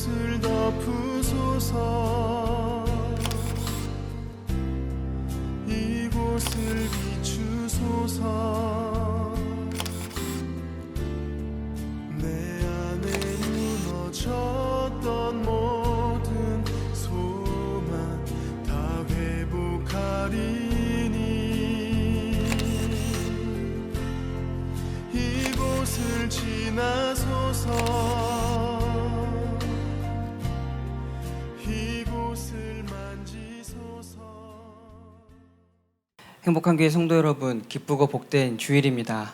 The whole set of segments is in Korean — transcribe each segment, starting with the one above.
이곳을 덮으소서. 이곳을 비추소서. 내 안에 무너졌던 모든 소망 다 회복하리니. 이곳을 지나소서. 이곳을 만지소서. 행복한 교회 성도 여러분, 기쁘고 복된 주일입니다.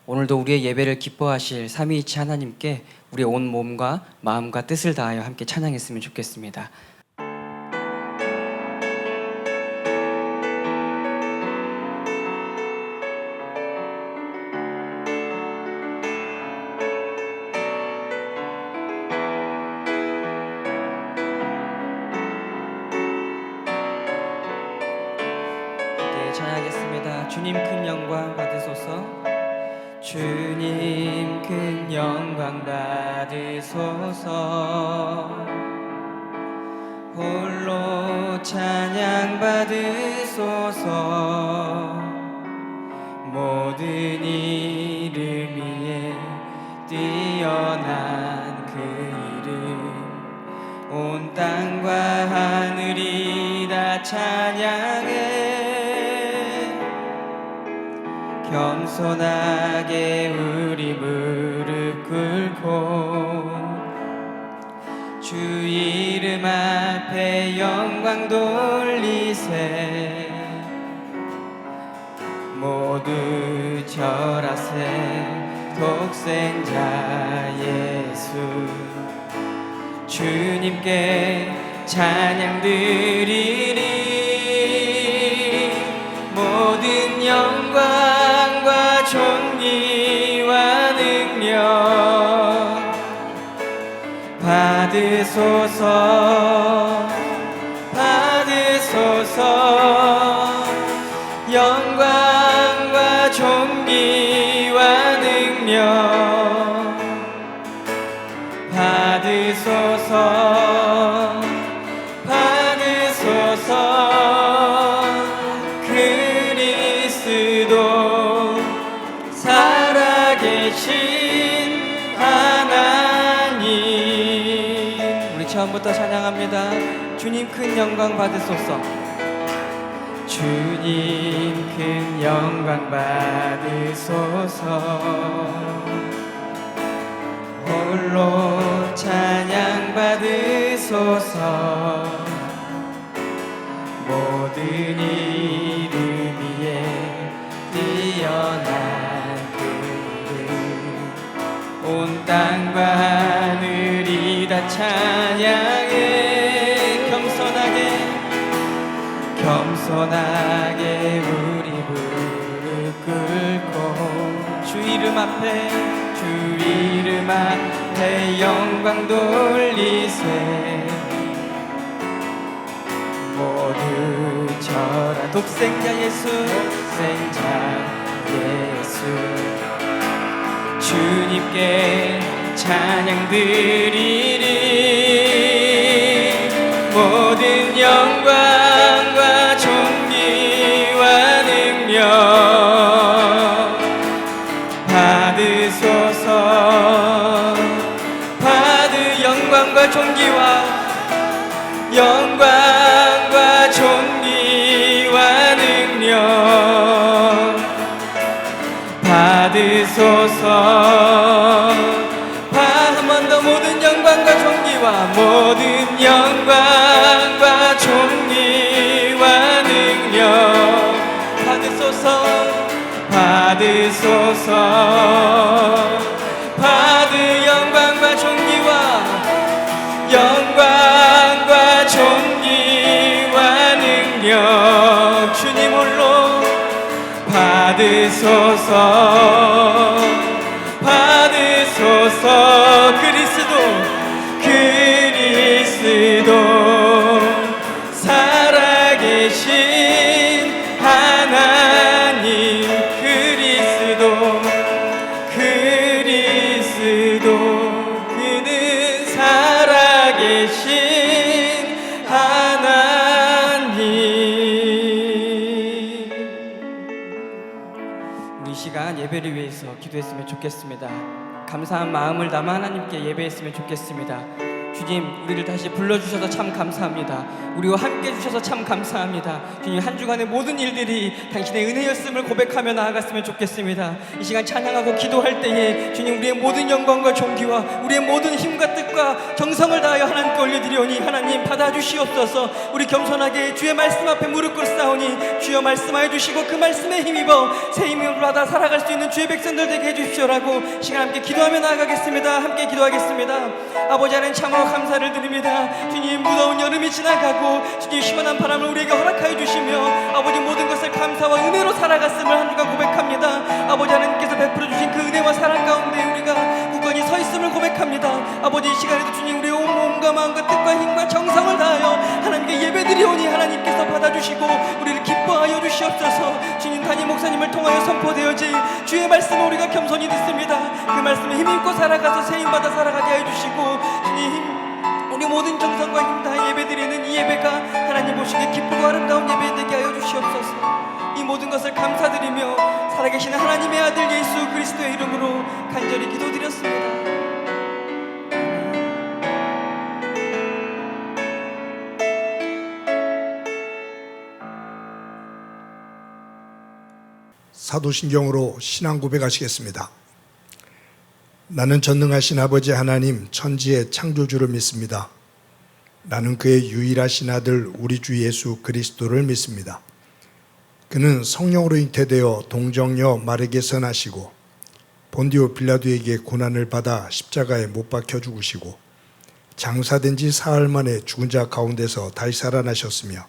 오늘도 우리의 예배를 기뻐하실 삼위일체 하나님께 우리의 온 몸과 마음과 뜻을 다하여 함께 찬양했으면 좋겠습니다. 찬양하겠습니다. 주님 큰 영광 받으소서. 주님 큰 영광 받으소서. 홀로 찬양 받으소서. 모든 이름 위에 뛰어난 그 이름, 온 땅과 하늘이 다 찬양해. 겸손하게 우리 무릎 꿇고 주 이름 앞에 영광 돌리세. 모두 절하세. 독생자 예수 주님께 찬양 드리리. 모든 영광과 존귀와 능력 받으소서. 받으소서. 영광과 존귀와 능력 받으소서. 받으소서. 그리스도 살아계신 하나님. 우리 처음부터 찬양합니다. 주님 큰 영광 받으소서. 주님 큰 영광 받으소서. 홀로 찬양 받으소서. 모든 이름 위에 뛰어난 그 이름, 온 땅과 하늘이 다 찬양해. 겸손하게 우리 무릎 꿇고 주 이름 앞에 영광 돌리세. 모두 절하. 독생자 예수 주님께 찬양 드리리. 모든 영광과 존귀와 능력 받으소서. 영광과 존귀와 능력 받으소서. 한 번 더. 모든 영광과 존귀와 능력 받으소서. 영광과 존귀와 능력 주님 홀로 받으소서. 그리스도 살아계신 하나님. 그리스도 그는 살아계신 살아계신 하나님, 우리 이 시간 예배를 위해서 기도했으면 좋겠습니다. 감사한 마음을 담아 하나님께 예배했으면 좋겠습니다. 주님, 우리를 다시 불러주셔서 참 감사합니다. 우리와 함께 해주셔서 참 감사합니다. 주님, 한 주간의 모든 일들이 당신의 은혜였음을 고백하며 나아갔으면 좋겠습니다. 이 시간 찬양하고 기도할 때에 주님, 우리의 모든 영광과 존귀와 우리의 모든 힘과 뜻과 정성을 다하여 하나님께 올려드리오니 하나님 받아주시옵소서. 우리 겸손하게 주의 말씀 앞에 무릎 꿇 싸우니 주여 말씀하여 주시고 그 말씀에 힘입어 새 힘을 받아 살아갈 수 있는 주의 백성들 되게 해주십시오라고 시간 함께 기도하며 나아가겠습니다. 함께 기도하겠습니다. 아버지 하나님, 참으로 감사를 드립니다. 주님, 무더운 여름이 지나가고 주님 시원한 바람을 우리에게 허락하여 주시며 아버지 모든 것을 감사와 은혜로 살아갔음을 한 주간 고백합니다. 아버지 하나님께서 베풀어 주신 그 은혜와 사랑 가운데 우리가 굳건히 서 있음을 고백합니다. 아버지, 이 시간에도 주님, 우리의 온 몸과 마음과 뜻과 힘과 정성을 다하여 하나님께 예배드리오니 하나님께서 받아주시고 우리를 기뻐하여 주시옵소서. 주님, 담임 목사님을 통하여 선포되어질 주의 말씀을 우리가 겸손히 듣습니다. 그 말씀에 힘입고 살아가서 세임받아 살아가게 해주시고 주님, 우리 모든 정성과 힘 다해 예배드리는 이 예배가 하나님 보시기에 기쁘고 아름다운 예배 되게 하여 주시옵소서. 이 모든 것을 감사드리며 살아계신 하나님의 아들 예수 그리스도의 이름으로 간절히 기도드렸습니다. 사도신경으로 신앙 고백하시겠습니다. 나는 전능하신 아버지 하나님 천지의 창조주를 믿습니다. 나는 그의 유일하신 아들 우리 주 예수 그리스도를 믿습니다. 그는 성령으로 잉태되어 동정녀 마르게서 나시고 본디오 빌라도에게 고난을 받아 십자가에 못 박혀 죽으시고 장사된 지 사흘 만에 죽은 자 가운데서 다시 살아나셨으며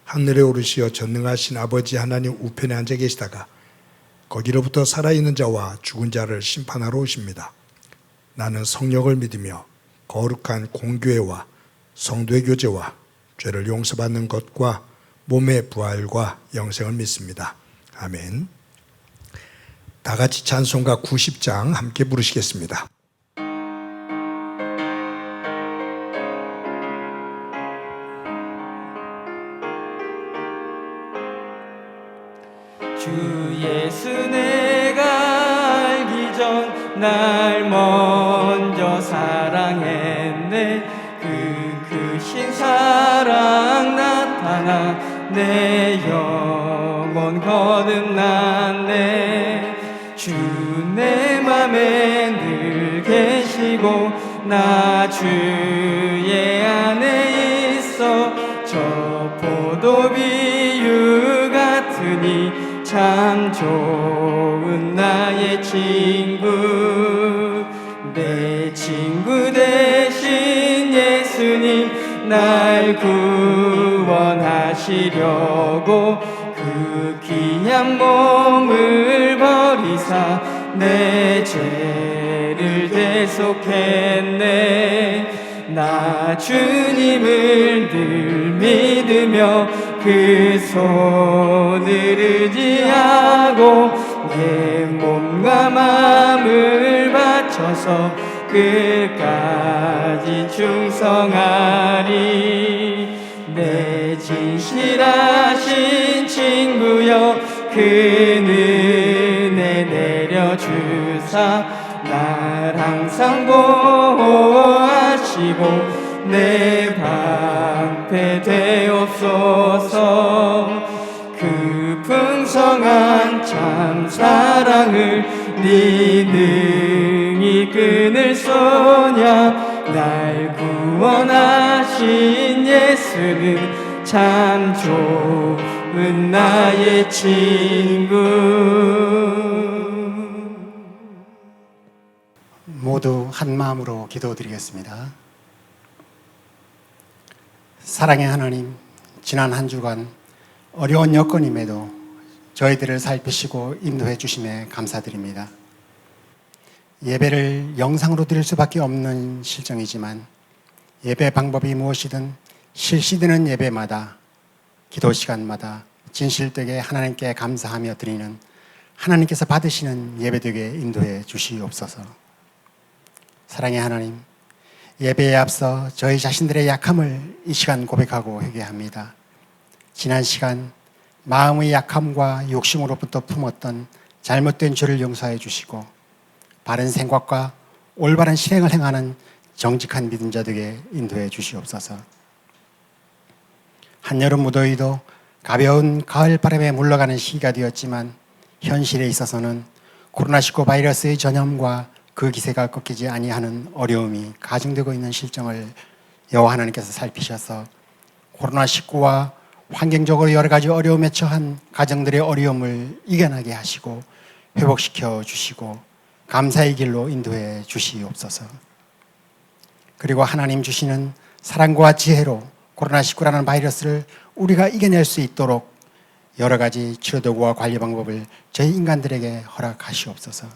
하늘에 오르시어 전능하신 아버지 하나님 우편에 앉아 계시다가 거기로부터 살아있는 자와 죽은 자를 심판하러 오십니다. 나는 성령을 믿으며 거룩한 공교회와 성도의 교제와 죄를 용서받는 것과 몸의 부활과 영생을 믿습니다. 아멘. 다 같이 찬송가 90장 함께 부르시겠습니다. 주 예수 내가 알기 전 날 먼저 사랑했네. 그 크신 사랑 나타나 내 영혼 거듭났네. 주 내 맘에 늘 계시고 나 주의 안에 있어. 저 포도 비유 같으니 참 좋은 나의 친구. 내 친구 대신 예수님 날 구원하시려고 그 귀한 몸을 버리사 내 죄를 대속했네. 나 주님을 늘 믿으며 그 손을 의지하고 내 몸과 마음을 바쳐서 끝까지 충성하리. 내 진실하신 친구여 그 은혜 내려주사 날 항상 보호하시고 내 방패 되옵소서. 그 풍성한 참 사랑을 네 능히 끊을 소냐. 날 구원하신 예수는 참 좋은 나의 친구. 모두 한 마음으로 기도드리겠습니다. 사랑의 하나님, 지난 한 주간 어려운 여건임에도 저희들을 살피시고 인도해 주심에 감사드립니다. 예배를 영상으로 드릴 수밖에 없는 실정이지만 예배 방법이 무엇이든 실시되는 예배마다, 기도 시간마다 진실되게 하나님께 감사하며 드리는 하나님께서 받으시는 예배되게 인도해 주시옵소서. 사랑의 하나님, 예배에 앞서 저희 자신들의 약함을 이 시간 고백하고 회개합니다. 지난 시간 마음의 약함과 욕심으로부터 품었던 잘못된 죄를 용서해 주시고 바른 생각과 올바른 실행을 행하는 정직한 믿음자 되게 인도해 주시옵소서. 한여름 무더위도 가벼운 가을 바람에 물러가는 시기가 되었지만 현실에 있어서는 코로나19 바이러스의 전염과 그 기세가 꺾이지 아니하는 어려움이 가중되고 있는 실정을 여호와 하나님께서 살피셔서 코로나19와 환경적으로 여러 가지 어려움에 처한 가정들의 어려움을 이겨나게 하시고 회복시켜 주시고 감사의 길로 인도해 주시옵소서. 그리고 하나님 주시는 사랑과 지혜로 코로나19라는 바이러스를 우리가 이겨낼 수 있도록 여러 가지 치료도구와 관리 방법을 저희 인간들에게 허락하시옵소서.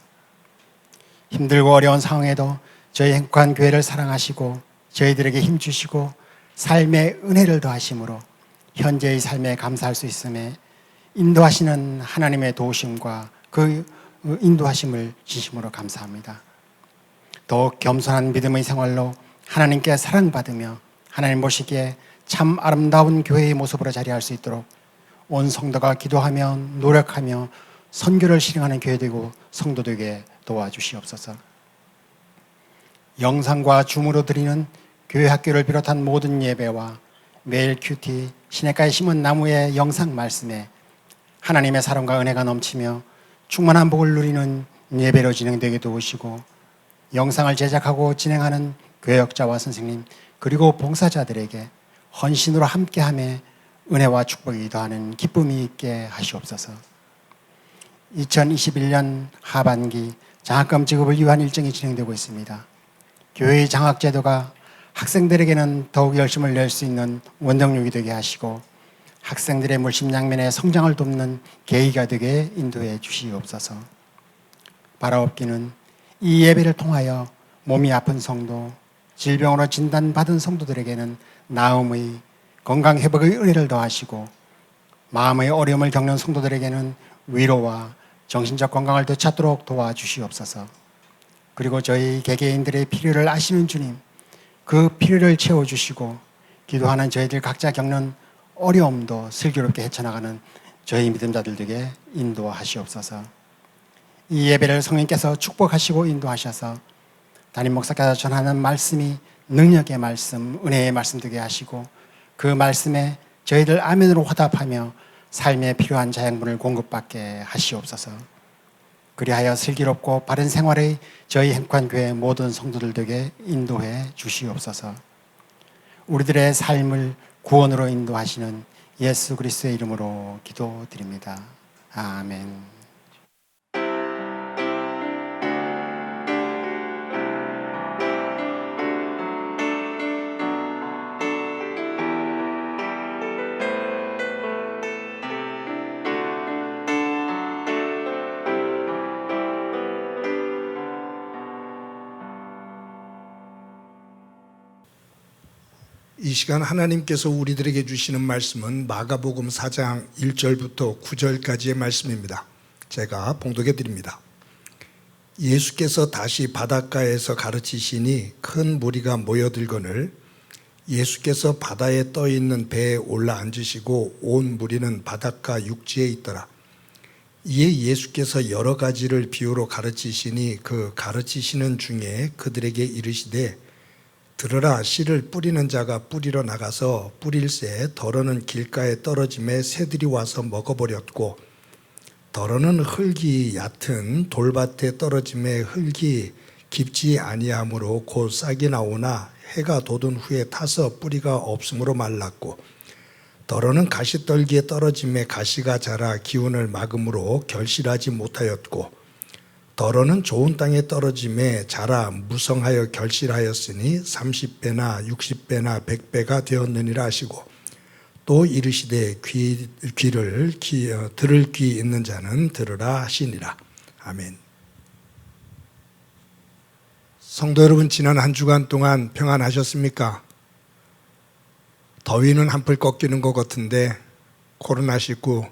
힘들고 어려운 상황에도 저희 행복한 교회를 사랑하시고 저희들에게 힘 주시고 삶의 은혜를 더하심으로 현재의 삶에 감사할 수 있음에 인도하시는 하나님의 도우심과 그 인도하심을 진심으로 감사합니다. 더욱 겸손한 믿음의 생활로 하나님께 사랑받으며 하나님 보시기에 참 아름다운 교회의 모습으로 자리할 수 있도록 온 성도가 기도하며 노력하며 선교를 실행하는 교회 되고 성도 되게 도와주시옵소서. 영상과 줌으로 드리는 교회 학교를 비롯한 모든 예배와 매일 큐티, 시냇가에 심은 나무의 영상 말씀에 하나님의 사랑과 은혜가 넘치며 충만한 복을 누리는 예배로 진행되게 도우시고 영상을 제작하고 진행하는 교역자와 선생님 그리고 봉사자들에게 헌신으로 함께함에 은혜와 축복이 더하는 기쁨이 있게 하시옵소서. 2021년 하반기 장학금 지급을 위한 일정이 진행되고 있습니다. 교회의 장학제도가 학생들에게는 더욱 열심을 낼 수 있는 원동력이 되게 하시고 학생들의 물심양면의 성장을 돕는 계기가 되게 인도해 주시옵소서. 바라옵기는 이 예배를 통하여 몸이 아픈 성도, 질병으로 진단받은 성도들에게는 나음의 건강 회복의 은혜를 더하시고 마음의 어려움을 겪는 성도들에게는 위로와 정신적 건강을 되찾도록 도와주시옵소서. 그리고 저희 개개인들의 필요를 아시는 주님, 그 필요를 채워주시고 기도하는 저희들 각자 겪는 어려움도 슬기롭게 헤쳐나가는 저희 믿음자들에게 인도하시옵소서. 이 예배를 성령께서 축복하시고 인도하셔서 담임 목사께서 전하는 말씀이 능력의 말씀, 은혜의 말씀 되게 하시고 그 말씀에 저희들 아멘으로 화답하며 삶에 필요한 자양분을 공급받게 하시옵소서. 그리하여 슬기롭고 바른 생활의 저희 행복한 교회 모든 성도들 되게 인도해 주시옵소서. 우리들의 삶을 구원으로 인도하시는 예수 그리스도의 이름으로 기도드립니다. 아멘. 이 시간 하나님께서 우리들에게 주시는 말씀은 마가복음 4장 1절부터 9절까지의 말씀입니다. 제가 봉독해 드립니다. 예수께서 다시 바닷가에서 가르치시니 큰 무리가 모여들거늘 예수께서 바다에 떠 있는 배에 올라 앉으시고 온 무리는 바닷가 육지에 있더라. 이에 예수께서 여러 가지를 비유로 가르치시니 그 가르치시는 중에 그들에게 이르시되 들으라, 씨를 뿌리는 자가 뿌리러 나가서 뿌릴새 덜어는 길가에 떨어짐에 새들이 와서 먹어버렸고 덜어는 흙이 얕은 돌밭에 떨어짐에 흙이 깊지 아니하므로 곧 싹이 나오나 해가 돋은 후에 타서 뿌리가 없으므로 말랐고 덜어는 가시떨기에 떨어짐에 가시가 자라 기운을 막음으로 결실하지 못하였고 덜어는 좋은 땅에 떨어짐에 자라 무성하여 결실하였으니 30배나 60배나 100배가 되었느니라 하시고 또 이르시되 들을 귀 있는 자는 들으라 하시니라. 아멘. 성도 여러분, 지난 한 주간 동안 평안하셨습니까? 더위는 한풀 꺾이는 것 같은데 코로나19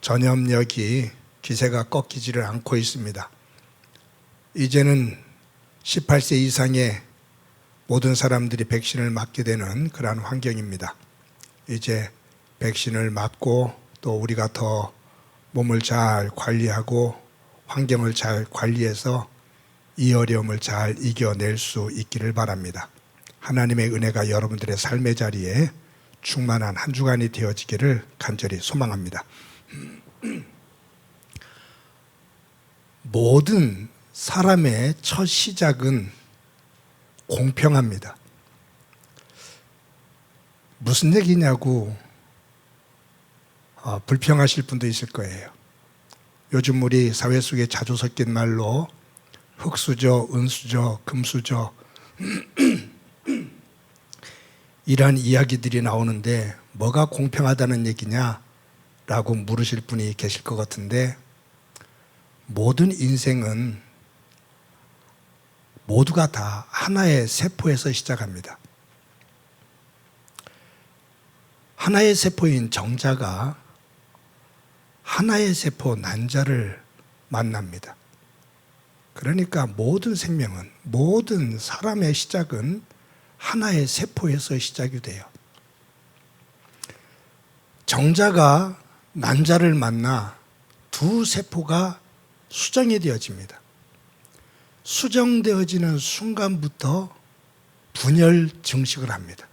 전염력이 기세가 꺾이지를 않고 있습니다. 이제는 18세 이상의 모든 사람들이 백신을 맞게 되는 그러한 환경입니다. 이제 백신을 맞고 또 우리가 더 몸을 잘 관리하고 환경을 잘 관리해서 이 어려움을 잘 이겨낼 수 있기를 바랍니다. 하나님의 은혜가 여러분들의 삶의 자리에 충만한 한 주간이 되어지기를 간절히 소망합니다. 모든 사람의 첫 시작은 공평합니다. 무슨 얘기냐고 불평하실 분도 있을 거예요. 요즘 우리 사회 속에 자주 섞인 말로 흙수저, 은수저, 금수저 이런 이야기들이 나오는데 뭐가 공평하다는 얘기냐라고 물으실 분이 계실 것 같은데, 모든 인생은 모두가 다 하나의 세포에서 시작합니다. 하나의 세포인 정자가 하나의 세포 난자를 만납니다. 그러니까 모든 생명은, 모든 사람의 시작은 하나의 세포에서 시작이 돼요. 정자가 난자를 만나 두 세포가 수정이 되어집니다. 수정되어지는 순간부터 분열 증식을 합니다.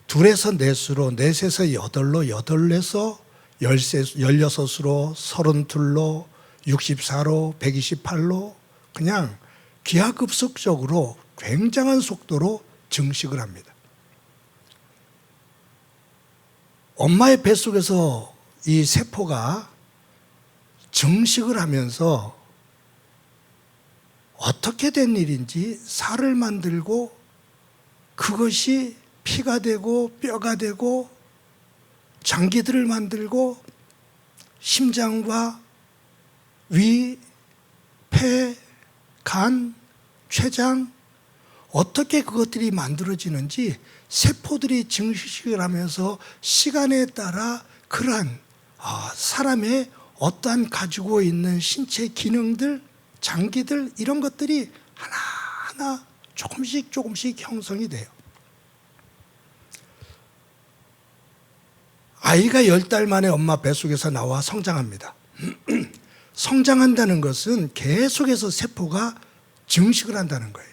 둘에서 넷으로, 넷에서 여덟로, 여덟에서 16으로, 32로, 64로, 128로 그냥 기하급수적으로 굉장한 속도로 증식을 합니다. 엄마의 뱃속에서 이 세포가 증식을 하면서 어떻게 된 일인지 살을 만들고 그것이 피가 되고 뼈가 되고 장기들을 만들고 심장과 위, 폐, 간, 췌장 어떻게 그것들이 만들어지는지 세포들이 증식을 하면서 시간에 따라 그러한 사람의 어떠한 가지고 있는 신체 기능들, 장기들 이런 것들이 하나하나 조금씩 형성이 돼요. 아이가 10달 만에 엄마 뱃속에서 나와 성장합니다. 성장한다는 것은 계속해서 세포가 증식을 한다는 거예요.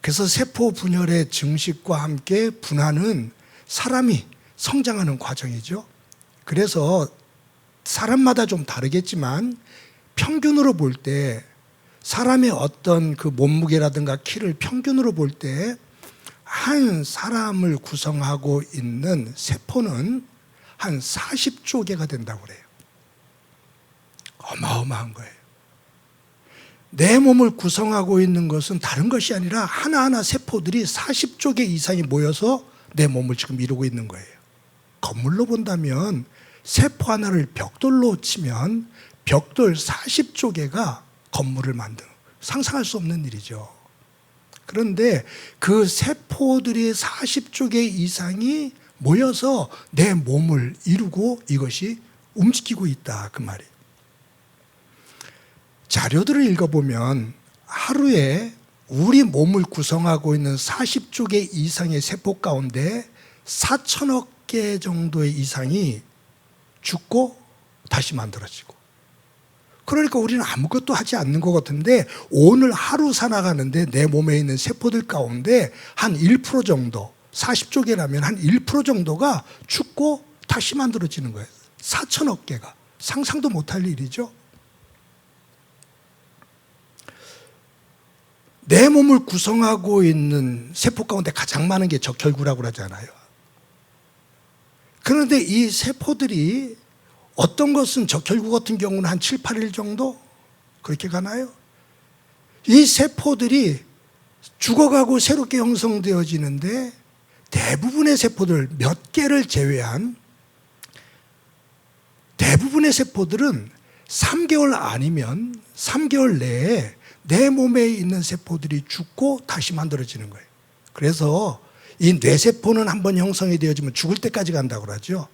그래서 세포 분열의 증식과 함께 분화는 사람이 성장하는 과정이죠. 그래서 사람마다 좀 다르겠지만 평균으로 볼 때 사람의 어떤 그 몸무게라든가 키를 평균으로 볼 때 한 사람을 구성하고 있는 세포는 한 40조 개가 된다고 그래요. 어마어마한 거예요. 내 몸을 구성하고 있는 것은 다른 것이 아니라 하나하나 세포들이 40조 개 이상이 모여서 내 몸을 지금 이루고 있는 거예요. 건물로 본다면 세포 하나를 벽돌로 치면 벽돌 40조 개가 건물을 만드는, 상상할 수 없는 일이죠. 그런데 그 세포들이 40조 개 이상이 모여서 내 몸을 이루고 이것이 움직이고 있다, 그 말이에요. 자료들을 읽어보면 하루에 우리 몸을 구성하고 있는 40조 개 이상의 세포 가운데 4천억 개 정도의 이상이 죽고 다시 만들어지고, 그러니까 우리는 아무것도 하지 않는 것 같은데 오늘 하루 살아가는데 내 몸에 있는 세포들 가운데 한 1% 정도, 40조 개라면 한 1% 정도가 죽고 다시 만들어지는 거예요. 4천억 개가. 상상도 못할 일이죠. 내 몸을 구성하고 있는 세포 가운데 가장 많은 게 적혈구라고 하잖아요. 그런데 이 세포들이 어떤 것은 적혈구 같은 경우는 한 7, 8일 정도 그렇게 가나요? 이 세포들이 죽어가고 새롭게 형성되어지는데 대부분의 세포들, 몇 개를 제외한 대부분의 세포들은 3개월 아니면 3개월 내에 내 몸에 있는 세포들이 죽고 다시 만들어지는 거예요. 그래서 이 뇌세포는 한번 형성이 되어지면 죽을 때까지 간다고 그러죠.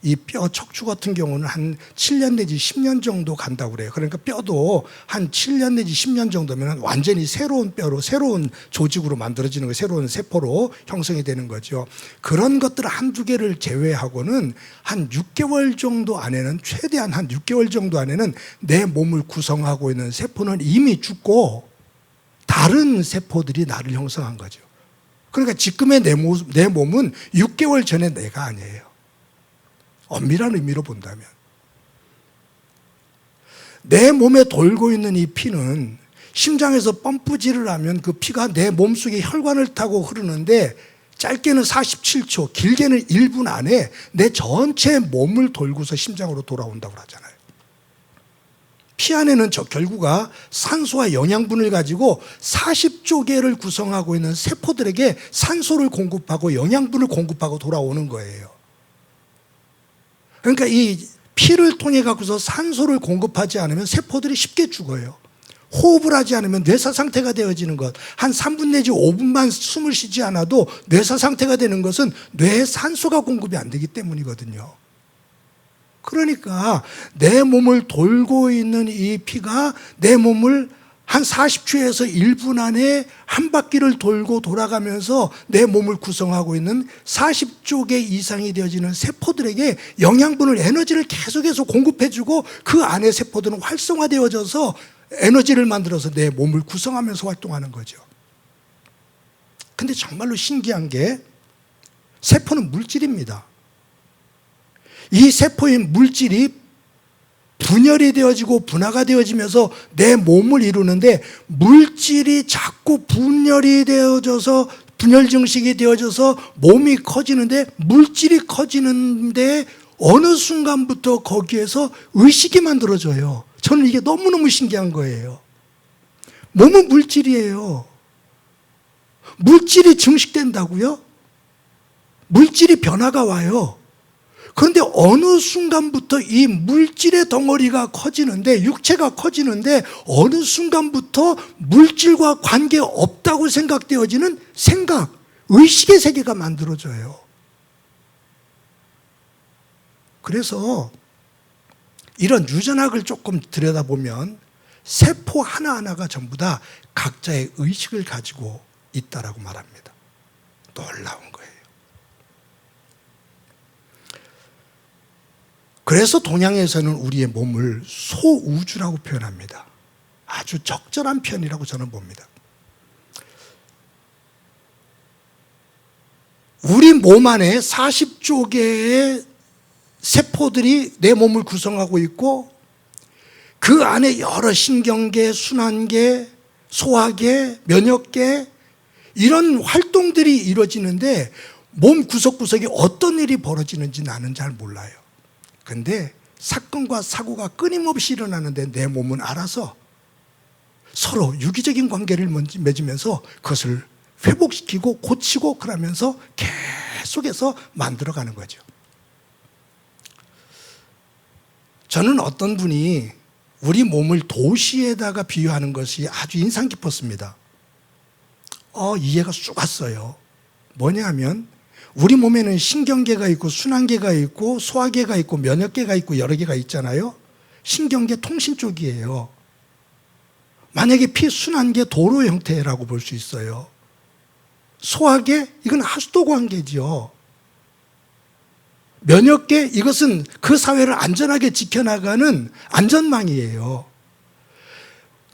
이 뼈 척추 같은 경우는 한 7년 내지 10년 정도 간다고 그래요. 그러니까 뼈도 한 7년 내지 10년 정도면 완전히 새로운 뼈로, 새로운 조직으로 만들어지는 거예요. 새로운 세포로 형성이 되는 거죠. 그런 것들 한두 개를 제외하고는 한 6개월 정도 안에는, 최대한 한 6개월 정도 안에는 내 몸을 구성하고 있는 세포는 이미 죽고 다른 세포들이 나를 형성한 거죠. 그러니까 지금의 내 몸은 6개월 전에 내가 아니에요. 엄밀한 의미로 본다면. 내 몸에 돌고 있는 이 피는 심장에서 펌프질을 하면 그 피가 내 몸속에 혈관을 타고 흐르는데 짧게는 47초, 길게는 1분 안에 내 전체 몸을 돌고서 심장으로 돌아온다고 하잖아요. 피 안에는 결구가 산소와 영양분을 가지고 40조 개를 구성하고 있는 세포들에게 산소를 공급하고 영양분을 공급하고 돌아오는 거예요. 그러니까 이 피를 통해 갖고서 산소를 공급하지 않으면 세포들이 쉽게 죽어요. 호흡을 하지 않으면 뇌사 상태가 되어지는 것. 한 3분 내지 5분만 숨을 쉬지 않아도 뇌사 상태가 되는 것은 뇌에 산소가 공급이 안 되기 때문이거든요. 그러니까 내 몸을 돌고 있는 이 피가 내 몸을 한 40초에서 1분 안에 한 바퀴를 돌고 돌아가면서 내 몸을 구성하고 있는 40조 개 이상이 되어지는 세포들에게 영양분을, 에너지를 계속해서 공급해주고 그 안에 세포들은 활성화되어져서 에너지를 만들어서 내 몸을 구성하면서 활동하는 거죠. 근데 정말로 신기한 게 세포는 물질입니다. 이 세포의 물질이 분열이 되어지고 분화가 되어지면서 내 몸을 이루는데 물질이 자꾸 분열이 되어져서 분열 증식이 되어져서 몸이 커지는데 물질이 커지는데 어느 순간부터 거기에서 의식이 만들어져요. 저는 이게 너무너무 신기한 거예요. 몸은 물질이에요. 물질이 증식된다고요? 물질이 변화가 와요. 그런데 어느 순간부터 이 물질의 덩어리가 커지는데, 육체가 커지는데 어느 순간부터 물질과 관계없다고 생각되어지는 생각, 의식의 세계가 만들어져요. 그래서 이런 유전학을 조금 들여다보면 세포 하나하나가 전부 다 각자의 의식을 가지고 있다라고 말합니다. 놀라운 거예요. 그래서 동양에서는 우리의 몸을 소우주라고 표현합니다. 아주 적절한 표현이라고 저는 봅니다. 우리 몸 안에 40조 개의 세포들이 내 몸을 구성하고 있고 그 안에 여러 신경계, 순환계, 소화계, 면역계 이런 활동들이 이루어지는데 몸 구석구석에 어떤 일이 벌어지는지 나는 잘 몰라요. 근데 사건과 사고가 끊임없이 일어나는데 내 몸은 알아서 서로 유기적인 관계를 맺으면서 그것을 회복시키고 고치고 그러면서 계속해서 만들어가는 거죠. 저는 어떤 분이 우리 몸을 도시에다가 비유하는 것이 아주 인상 깊었습니다. 이해가 쑥 왔어요. 뭐냐 하면 우리 몸에는 신경계가 있고 순환계가 있고 소화계가 있고 면역계가 있고 여러 개가 있잖아요. 신경계 통신 쪽이에요. 만약에 피순환계 도로 형태라고 볼 수 있어요. 소화계 이건 하수도 관계죠. 면역계 이것은 그 사회를 안전하게 지켜나가는 안전망이에요.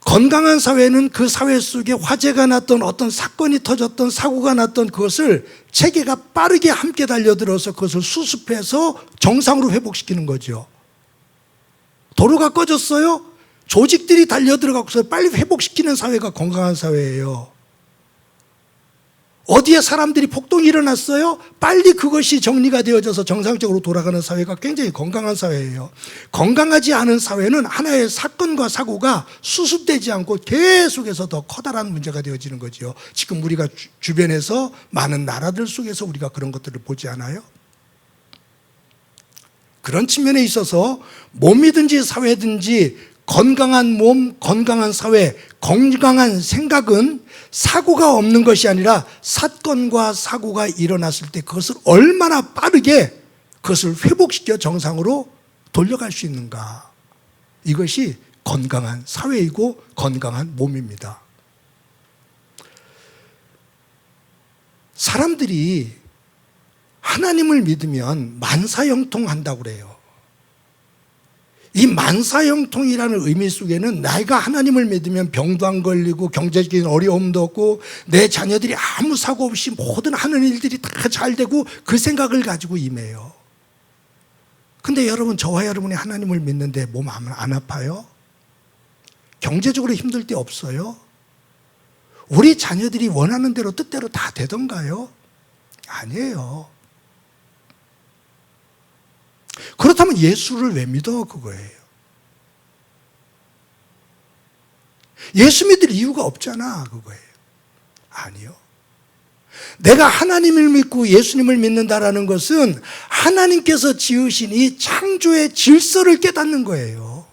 건강한 사회는 그 사회 속에 화재가 났던 어떤 사건이 터졌던 사고가 났던 그것을 체계가 빠르게 함께 달려들어서 그것을 수습해서 정상으로 회복시키는 거죠. 도로가 꺼졌어요? 조직들이 달려들어가서 빨리 회복시키는 사회가 건강한 사회예요. 어디에 사람들이 폭동이 일어났어요? 빨리 그것이 정리가 되어져서 정상적으로 돌아가는 사회가 굉장히 건강한 사회예요. 건강하지 않은 사회는 하나의 사건과 사고가 수습되지 않고 계속해서 더 커다란 문제가 되어지는 거죠. 지금 우리가 주변에서 많은 나라들 속에서 우리가 그런 것들을 보지 않아요? 그런 측면에 있어서 몸이든지 사회든지 건강한 몸, 건강한 사회, 건강한 생각은 사고가 없는 것이 아니라 사건과 사고가 일어났을 때 그것을 얼마나 빠르게 그것을 회복시켜 정상으로 돌려갈 수 있는가? 이것이 건강한 사회이고 건강한 몸입니다. 사람들이 하나님을 믿으면 만사형통한다고 그래요. 이 만사형통이라는 의미 속에는 내가 하나님을 믿으면 병도 안 걸리고 경제적인 어려움도 없고 내 자녀들이 아무 사고 없이 모든 하는 일들이 다 잘 되고 그 생각을 가지고 임해요. 근데 여러분, 저와 여러분이 하나님을 믿는데 몸 안 아파요? 경제적으로 힘들 때 없어요? 우리 자녀들이 원하는 대로 뜻대로 다 되던가요? 아니에요. 그렇다면 예수를 왜 믿어? 그거예요. 예수 믿을 이유가 없잖아. 그거예요. 아니요. 내가 하나님을 믿고 예수님을 믿는다라는 것은 하나님께서 지으신 이 창조의 질서를 깨닫는 거예요.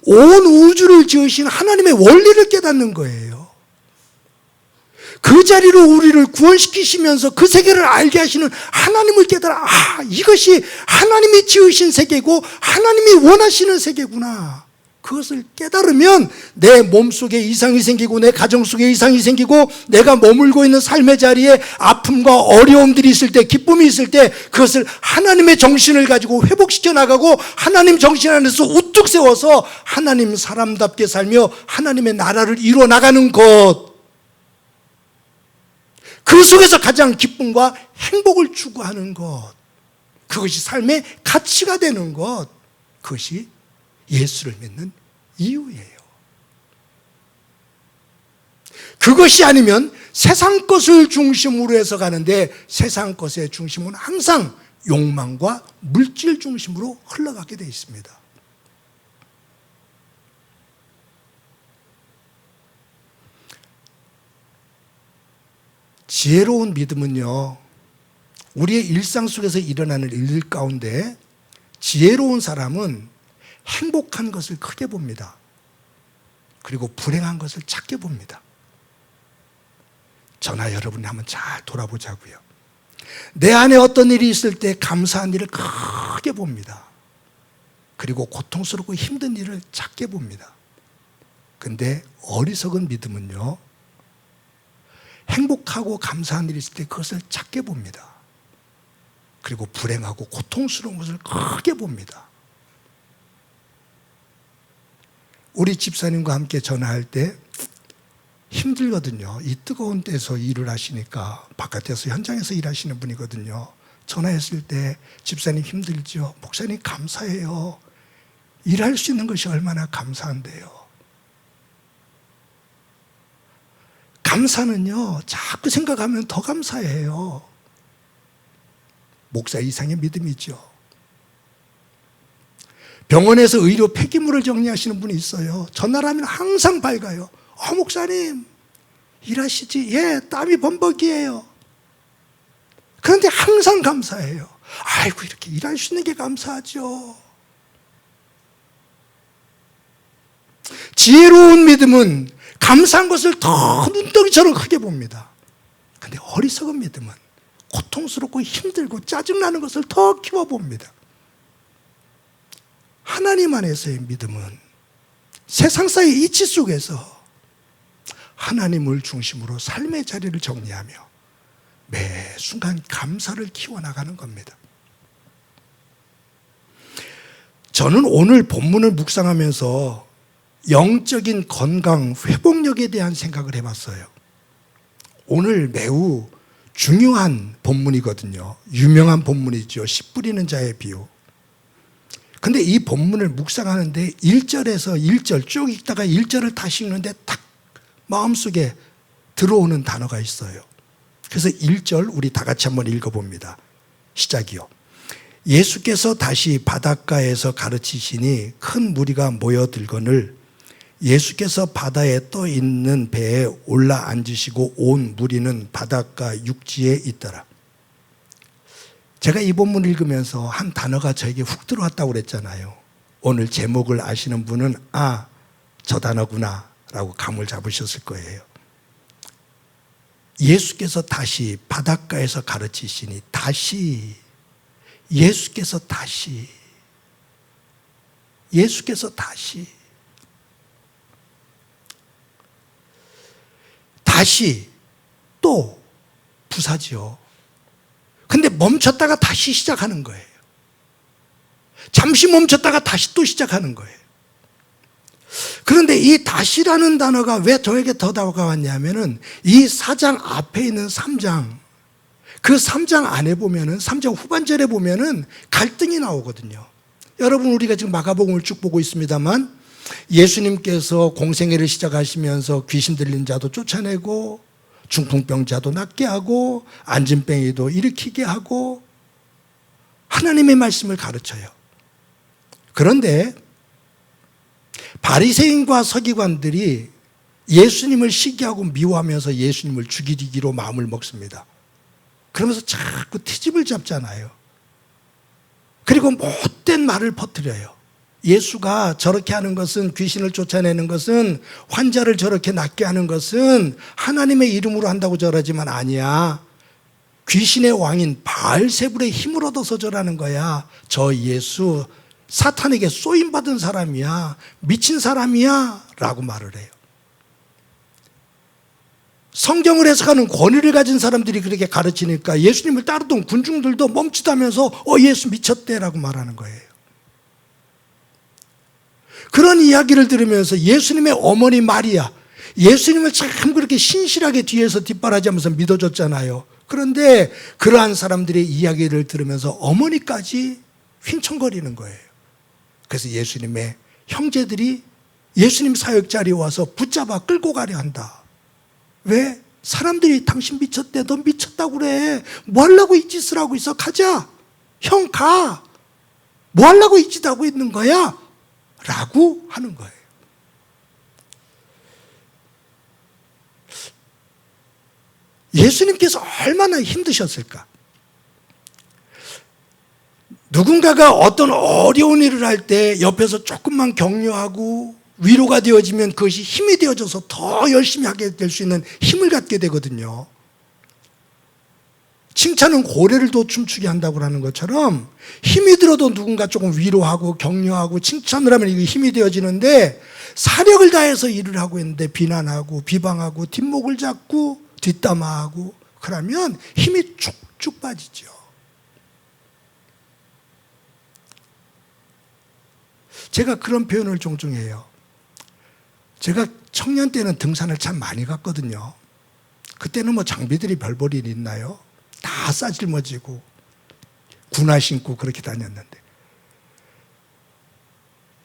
온 우주를 지으신 하나님의 원리를 깨닫는 거예요. 그 자리로 우리를 구원시키시면서 그 세계를 알게 하시는 하나님을 깨달아, 이것이 하나님이 지으신 세계고 하나님이 원하시는 세계구나. 그것을 깨달으면 내 몸속에 이상이 생기고 내 가정 속에 이상이 생기고 내가 머물고 있는 삶의 자리에 아픔과 어려움들이 있을 때, 기쁨이 있을 때 그것을 하나님의 정신을 가지고 회복시켜 나가고 하나님 정신 안에서 우뚝 세워서 하나님 사람답게 살며 하나님의 나라를 이루어 나가는 것, 그 속에서 가장 기쁨과 행복을 추구하는 것, 그것이 삶의 가치가 되는 것, 그것이 예수를 믿는 이유예요. 그것이 아니면 세상 것을 중심으로 해서 가는데 세상 것의 중심은 항상 욕망과 물질 중심으로 흘러가게 되어 있습니다. 지혜로운 믿음은요, 우리의 일상 속에서 일어나는 일 가운데 지혜로운 사람은 행복한 것을 크게 봅니다. 그리고 불행한 것을 작게 봅니다. 저나 여러분이 한번 잘 돌아보자고요. 내 안에 어떤 일이 있을 때 감사한 일을 크게 봅니다. 그리고 고통스럽고 힘든 일을 작게 봅니다. 근데 어리석은 믿음은요, 행복하고 감사한 일이 있을 때 그것을 작게 봅니다. 그리고 불행하고 고통스러운 것을 크게 봅니다. 우리 집사님과 함께 전화할 때 힘들거든요. 이 뜨거운 때서 일을 하시니까, 바깥에서 현장에서 일하시는 분이거든요. 전화했을 때 집사님 힘들죠? 목사님 감사해요. 일할 수 있는 것이 얼마나 감사한데요. 감사는요, 자꾸 생각하면 더 감사해요. 목사 이상의 믿음이죠. 병원에서 의료 폐기물을 정리하시는 분이 있어요. 전화를 하면 항상 밝아요. 목사님 일하시지? 예, 땀이 범벅이에요. 그런데 항상 감사해요. 아이고, 이렇게 일할 수 있는 게 감사하죠. 지혜로운 믿음은 감사한 것을 더 눈덩이처럼 크게 봅니다. 그런데 어리석은 믿음은 고통스럽고 힘들고 짜증나는 것을 더 키워봅니다. 하나님 안에서의 믿음은 세상사의 이치 속에서 하나님을 중심으로 삶의 자리를 정리하며 매 순간 감사를 키워나가는 겁니다. 저는 오늘 본문을 묵상하면서 영적인 건강, 회복력에 대한 생각을 해봤어요. 오늘 매우 중요한 본문이거든요. 유명한 본문이죠. 씨 뿌리는 자의 비유. 근데 이 본문을 묵상하는데 1절에서 1절 쭉 읽다가 1절을 다시 읽는데 딱 마음속에 들어오는 단어가 있어요. 그래서 1절 우리 다 같이 한번 읽어봅니다. 시작이요. 예수께서 다시 바닷가에서 가르치시니 큰 무리가 모여들거늘 예수께서 바다에 떠 있는 배에 올라 앉으시고 온 무리는 바닷가 육지에 있더라. 제가 이 본문을 읽으면서 한 단어가 저에게 훅 들어왔다고 그랬잖아요. 오늘 제목을 아시는 분은 저 단어구나 라고 감을 잡으셨을 거예요. 예수께서 다시 바닷가에서 가르치시니, 다시 예수께서 다시 또 부사지요. 근데 멈췄다가 다시 시작하는 거예요. 잠시 멈췄다가 다시 또 시작하는 거예요. 그런데 이 다시라는 단어가 왜 저에게 더 다가왔냐면은 이 4장 앞에 있는 3장, 그 3장 안에 보면은 3장 후반절에 보면은 갈등이 나오거든요. 여러분, 우리가 지금 마가복음을 쭉 보고 있습니다만 예수님께서 공생애를 시작하시면서 귀신 들린 자도 쫓아내고 중풍병자도 낫게 하고 안진뱅이도 일으키게 하고 하나님의 말씀을 가르쳐요. 그런데 바리새인과 서기관들이 예수님을 시기하고 미워하면서 예수님을 죽이기로 마음을 먹습니다. 그러면서 자꾸 트집을 잡잖아요. 그리고 못된 말을 퍼뜨려요. 예수가 저렇게 하는 것은, 귀신을 쫓아내는 것은, 환자를 저렇게 낫게 하는 것은 하나님의 이름으로 한다고 저러지만 아니야. 귀신의 왕인 바알세불의 힘을 얻어서 저라는 거야. 저 예수 사탄에게 쏘임받은 사람이야. 미친 사람이야. 라고 말을 해요. 성경을 해석하는 권위를 가진 사람들이 그렇게 가르치니까 예수님을 따르던 군중들도 멈칫하면서 예수 미쳤대 라고 말하는 거예요. 그런 이야기를 들으면서 예수님의 어머니 마리아, 예수님을 참 그렇게 신실하게 뒤에서 뒷바라지하면서 믿어줬잖아요. 그런데 그러한 사람들의 이야기를 들으면서 어머니까지 휘청거리는 거예요. 그래서 예수님의 형제들이 예수님 사역 자리에 와서 붙잡아 끌고 가려 한다. 왜? 사람들이 당신 미쳤대, 너 미쳤다고 그래, 뭐 하려고 이 짓을 하고 있어, 가자, 형 가, 뭐 하려고 이 짓 하고 있는 거야? 라고 하는 거예요. 예수님께서 얼마나 힘드셨을까? 누군가가 어떤 어려운 일을 할 때 옆에서 조금만 격려하고 위로가 되어지면 그것이 힘이 되어져서 더 열심히 하게 될 수 있는 힘을 갖게 되거든요. 칭찬은 고래를 더 춤추게 한다고 하는 것처럼 힘이 들어도 누군가 조금 위로하고 격려하고 칭찬을 하면 이게 힘이 되어지는데, 사력을 다해서 일을 하고 있는데 비난하고 비방하고 뒷목을 잡고 뒷담화하고 그러면 힘이 쭉쭉 빠지죠. 제가 그런 표현을 종종 해요. 제가 청년 때는 등산을 참 많이 갔거든요. 그때는 뭐 장비들이 별볼이 있나요? 다 싸질머지고 군화 신고 그렇게 다녔는데,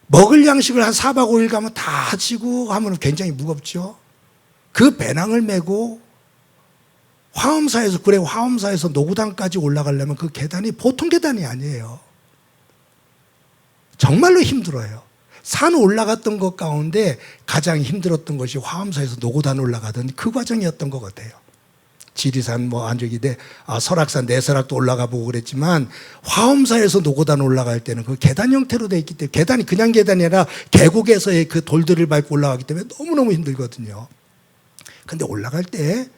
먹을 양식을 한 4박 5일 가면 다 지고 하면 굉장히 무겁죠. 그 배낭을 메고 화엄사에서 노구단까지 올라가려면 그 계단이 보통 계단이 아니에요. 정말로 힘들어요. 산 올라갔던 것 가운데 가장 힘들었던 것이 화엄사에서 노고단 올라가던 그 과정이었던 것 같아요. 지리산 설악산 내설악도 올라가 보고 그랬지만 화엄사에서 노고단 올라갈 때는 그 계단 형태로 되어 있기 때문에, 계단이 그냥 계단이 아니라 계곡에서의 그 돌들을 밟고 올라가기 때문에 너무너무 힘들거든요. 근데 올라갈 때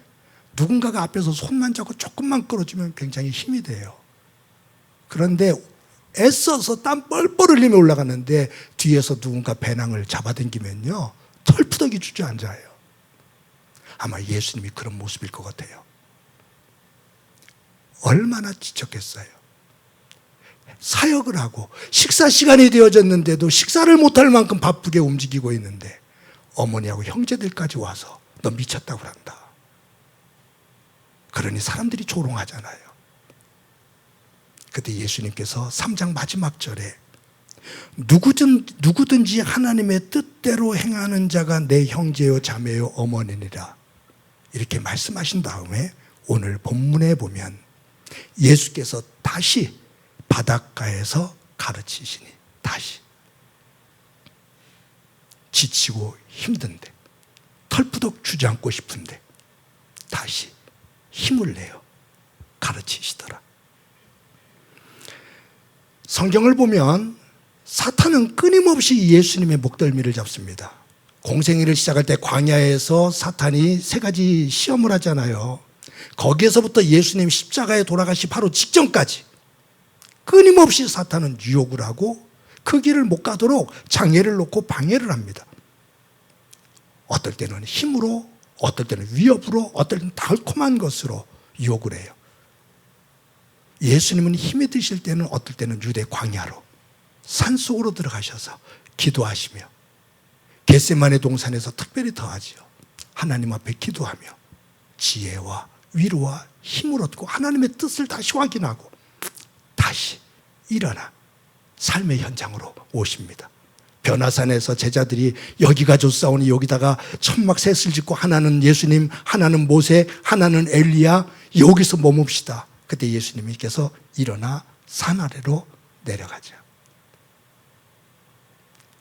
누군가가 앞에서 손만 잡고 조금만 끌어주면 굉장히 힘이 돼요. 그런데 애써서 땀 뻘뻘 흘리며 올라가는데 뒤에서 누군가 배낭을 잡아당기면요, 털푸덕이 주저앉아요. 아마 예수님이 그런 모습일 것 같아요. 얼마나 지쳤겠어요. 사역을 하고 식사 시간이 되어졌는데도 식사를 못할 만큼 바쁘게 움직이고 있는데 어머니하고 형제들까지 와서 너 미쳤다고 한다. 그러니 사람들이 조롱하잖아요. 그때 예수님께서 3장 마지막 절에 누구든지 하나님의 뜻대로 행하는 자가 내 형제요 자매요 어머니니라 이렇게 말씀하신 다음에 오늘 본문에 보면 예수께서 다시 바닷가에서 가르치시니, 다시 지치고 힘든데 털푸덕 주저앉고 싶은데 다시 힘을 내어 가르치시더라. 성경을 보면 사탄은 끊임없이 예수님의 목덜미를 잡습니다. 공생애를 시작할 때 광야에서 사탄이 3가지 시험을 하잖아요. 거기에서부터 예수님 십자가에 돌아가시 바로 직전까지 끊임없이 사탄은 유혹을 하고 그 길을 못 가도록 장애를 놓고 방해를 합니다. 어떨 때는 힘으로, 어떨 때는 위협으로, 어떨 때는 달콤한 것으로 유혹을 해요. 예수님은 힘이 드실 때는 어떨 때는 유대 광야로 산속으로 들어가셔서 기도하시며 겟세마네 동산에서 특별히 더하지요. 하나님 앞에 기도하며 지혜와 위로와 힘을 얻고 하나님의 뜻을 다시 확인하고 다시 일어나 삶의 현장으로 오십니다. 변화산에서 제자들이 여기가 좋사오니 여기다가 천막 셋을 짓고 하나는 예수님, 하나는 모세, 하나는 엘리야, 여기서 머뭅시다. 그때 예수님께서 일어나 산 아래로 내려가죠.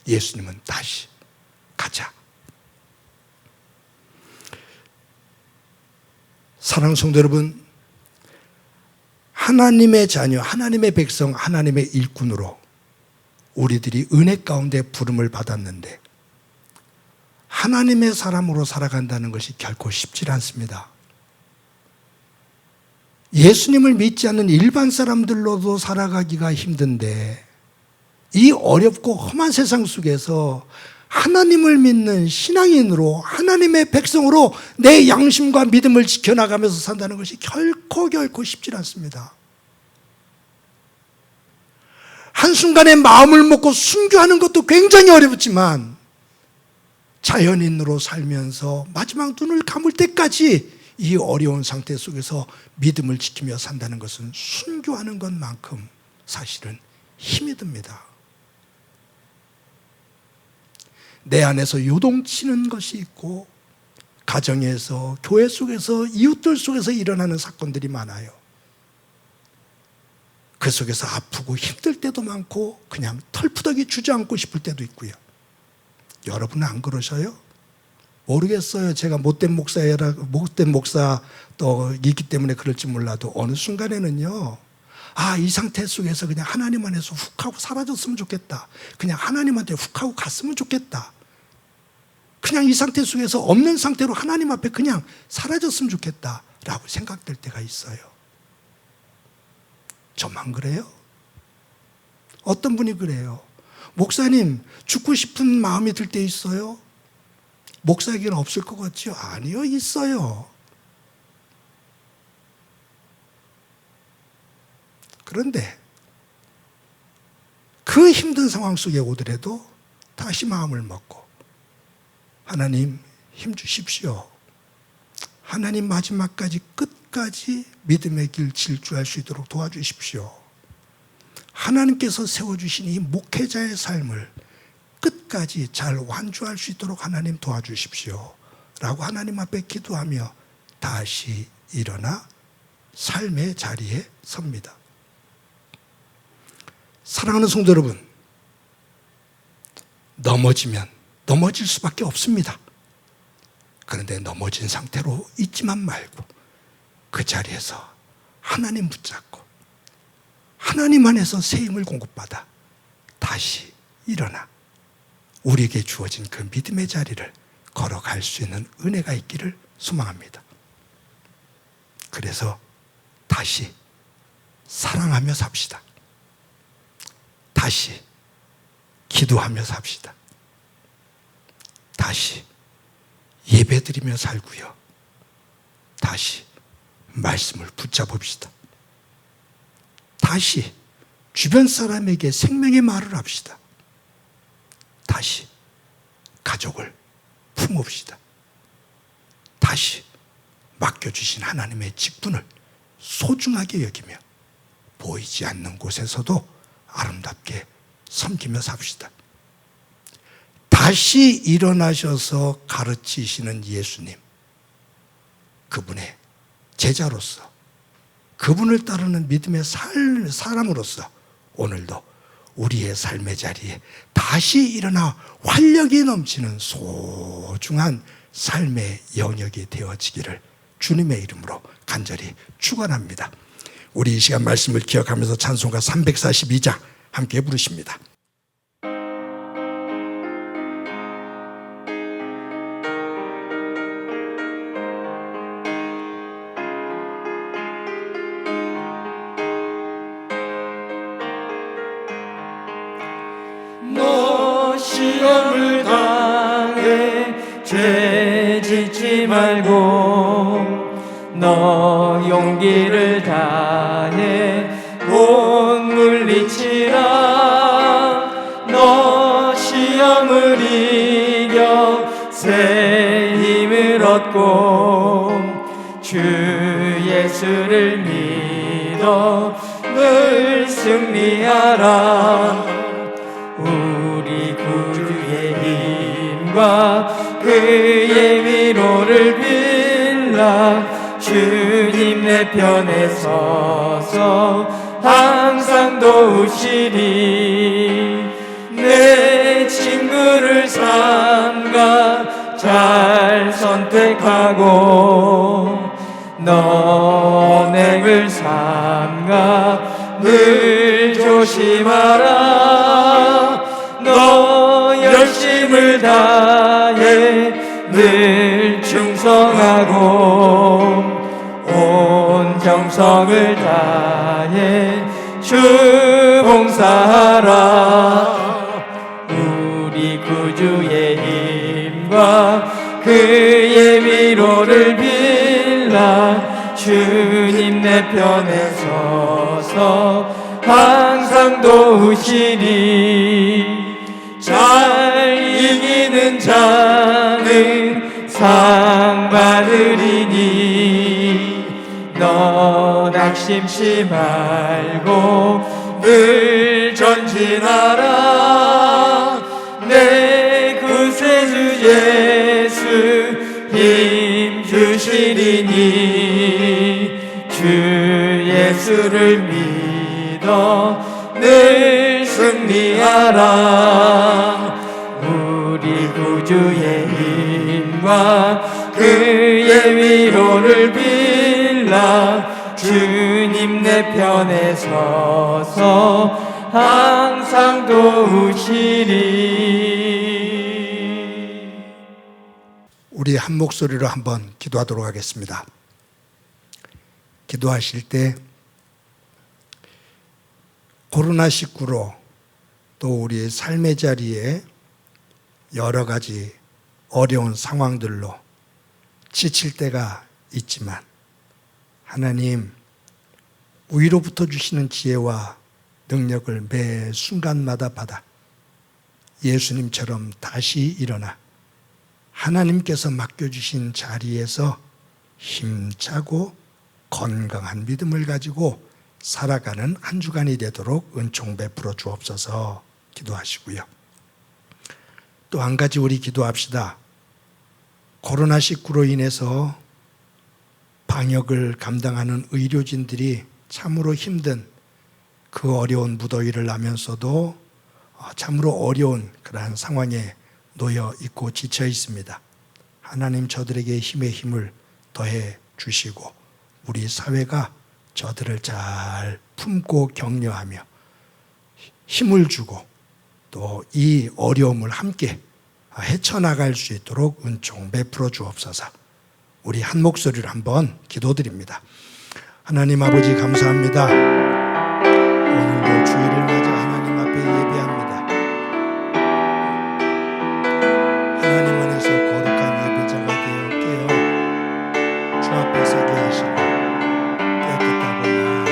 예수님은 다시 가자. 사랑하는 성도 여러분, 하나님의 자녀, 하나님의 백성, 하나님의 일꾼으로 우리들이 은혜 가운데 부름을 받았는데 하나님의 사람으로 살아간다는 것이 결코 쉽지 않습니다. 예수님을 믿지 않는 일반 사람들로도 살아가기가 힘든데 이 어렵고 험한 세상 속에서 하나님을 믿는 신앙인으로 하나님의 백성으로 내 양심과 믿음을 지켜나가면서 산다는 것이 결코 쉽지 않습니다. 한순간에 마음을 먹고 순교하는 것도 굉장히 어렵지만 자연인으로 살면서 마지막 눈을 감을 때까지 이 어려운 상태 속에서 믿음을 지키며 산다는 것은 순교하는 것만큼 사실은 힘이 듭니다. 내 안에서 요동치는 것이 있고 가정에서, 교회 속에서, 이웃들 속에서 일어나는 사건들이 많아요. 그 속에서 아프고 힘들 때도 많고 그냥 털푸덕이 주저앉고 싶을 때도 있고요. 여러분은 안 그러셔요? 모르겠어요. 제가 못된 목사 또 있기 때문에 그럴지 몰라도 어느 순간에는요, 이 상태 속에서 그냥 하나님 안에서 훅 하고 사라졌으면 좋겠다. 그냥 하나님한테 훅 하고 갔으면 좋겠다. 그냥 이 상태 속에서 없는 상태로 하나님 앞에 그냥 사라졌으면 좋겠다라고 생각될 때가 있어요. 저만 그래요? 어떤 분이 그래요? 목사님, 죽고 싶은 마음이 들 때 있어요? 목사에게는 없을 것 같죠? 아니요, 있어요. 그런데 그 힘든 상황 속에 오더라도 다시 마음을 먹고 하나님 힘 주십시오. 하나님 마지막까지 끝까지 믿음의 길 질주할 수 있도록 도와주십시오. 하나님께서 세워주신 이 목회자의 삶을 끝까지 잘 완주할 수 있도록 하나님 도와주십시오. 라고 하나님 앞에 기도하며 다시 일어나 삶의 자리에 섭니다. 사랑하는 성도 여러분, 넘어지면 넘어질 수밖에 없습니다. 그런데 넘어진 상태로 있지만 말고 그 자리에서 하나님 붙잡고 하나님 안에서 새 힘을 공급받아 다시 일어나 우리에게 주어진 그 믿음의 자리를 걸어갈 수 있는 은혜가 있기를 소망합니다. 그래서 다시 사랑하며 삽시다. 다시 기도하며 삽시다. 다시 예배드리며 살고요. 다시 말씀을 붙잡읍시다. 다시 주변 사람에게 생명의 말을 합시다. 다시 가족을 품읍시다. 다시 맡겨주신 하나님의 직분을 소중하게 여기며 보이지 않는 곳에서도 아름답게 섬기며 삽시다. 다시 일어나셔서 가르치시는 예수님, 그분의 제자로서 그분을 따르는 믿음의 사람으로서 오늘도 우리의 삶의 자리에 다시 일어나 활력이 넘치는 소중한 삶의 영역이 되어지기를 주님의 이름으로 간절히 축원합니다. 우리 이 시간 말씀을 기억하면서 찬송가 342장 함께 부르십니다. 힘들게 지지 말고 너 용기를 다해 못 물리치라. 너 시험을 이겨 새 힘을 얻고 주 예수를 믿어 늘 승리하라. 우리 구주의 힘과 그의 위로를 빌라. 주님 내 편에 서서 항상 도우시리. 내 친구를 삼가 잘 선택하고 너 언행을 삼가 늘 조심하라. 너 열심을 다해 늘 충성하고 온 정성을 다해 주 봉사하라. 우리 구주의 힘과 그의 위로를 빌라. 주님 내 편에 서서 항상 도우시리. 잘 이기는 자는 상 받으리니 너 낙심치 말고 늘 전진하라. 내 구세주 예수 힘 주시리니 주 예수를 믿어 늘 승리하라. 우리 구주의 힘과 그의 위로를 빌라. 주님 내 편에 서서 항상 도우시리. 우리 한 목소리로 한번 기도하도록 하겠습니다. 기도하실 때 코로나19로 또 우리 삶의 자리에 여러 가지 어려운 상황들로 지칠 때가 있지만 하나님 위로부터 주시는 지혜와 능력을 매 순간마다 받아 예수님처럼 다시 일어나 하나님께서 맡겨주신 자리에서 힘차고 건강한 믿음을 가지고 살아가는 한 주간이 되도록 은총 베풀어 주옵소서. 기도하시고요. 또 한 가지 우리 기도합시다. 코로나19로 인해서 방역을 감당하는 의료진들이 참으로 힘든 그 어려운 무더위를 나면서도 참으로 어려운 그러한 상황에 놓여 있고 지쳐 있습니다. 하나님 저들에게 힘의 힘을 더해 주시고 우리 사회가 저들을 잘 품고 격려하며 힘을 주고 또 이 어려움을 함께 헤쳐나갈 수 있도록 은총 베풀어 주옵소서. 우리 한 목소리로 한번 기도드립니다. 하나님 아버지 감사합니다. 오늘도 주일을 맞아 하나님 앞에 예배합니다. 하나님 안에서 거룩한 예배자가 되어 깨어 주 앞에 서게 하시고 깨끗하고 나은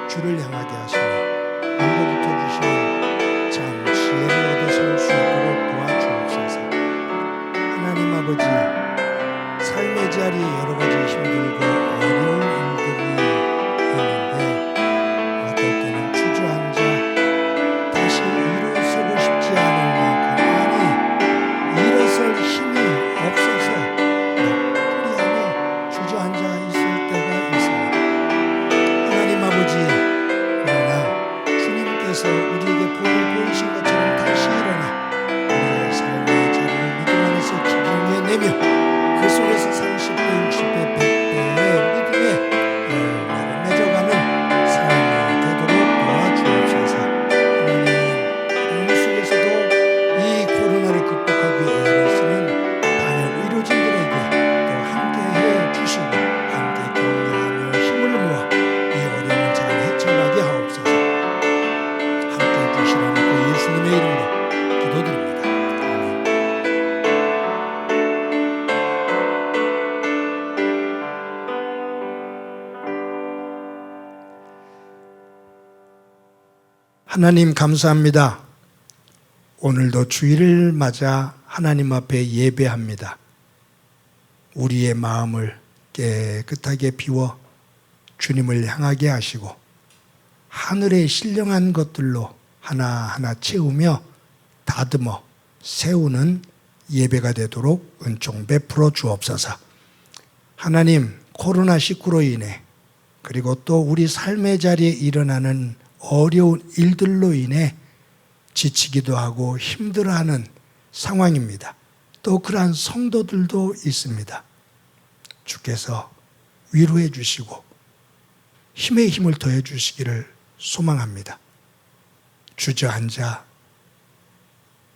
주를 향하게 하시며 위로부터 주시는 참 지혜를 얻어 설 수 있도록 도와주옵소서. 하나님 아버지 삶의 자리에 여러 가지 힘들고 어려운 일들이 있는데 어떨 때는 주저앉아 다시 일어서고 싶지 않을 만큼 아니 일어설 힘이 없어서 넋두리하며 주저앉아 있을 때가 있습니다. 하나님 아버지 그러나 주님께서 우리에게 복을 보이신 것처럼 다시 일어나 우리의 삶의 자리를 믿음 안에서 지경해내며 그 속에서 30배, 60배, 100배의 믿음의 열매를 맺어가는 삶이 되도록 도와주옵소서. 하나님, 어려움 속에서도 이 코로나를 극복하기 위해 애를 쓰는 방역 의료진들에게 또 함께해 주시고 함께 격려하며 힘을 모아 이 어려움을 잘 헤쳐나게 하옵소서. 함께해 주시라는 그 예수님의 이름으로 기도드립니다. 하나님 감사합니다. 오늘도 주일을 맞아 하나님 앞에 예배합니다. 우리의 마음을 깨끗하게 비워 주님을 향하게 하시고 하늘의 신령한 것들로 하나하나 채우며 다듬어 세우는 예배가 되도록 은총 베풀어 주옵소서. 하나님, 코로나19로 인해 그리고 또 우리 삶의 자리에 일어나는 어려운 일들로 인해 지치기도 하고 힘들어하는 상황입니다. 또 그러한 성도들도 있습니다. 주께서 위로해 주시고 힘에 힘을 더해 주시기를 소망합니다. 주저앉아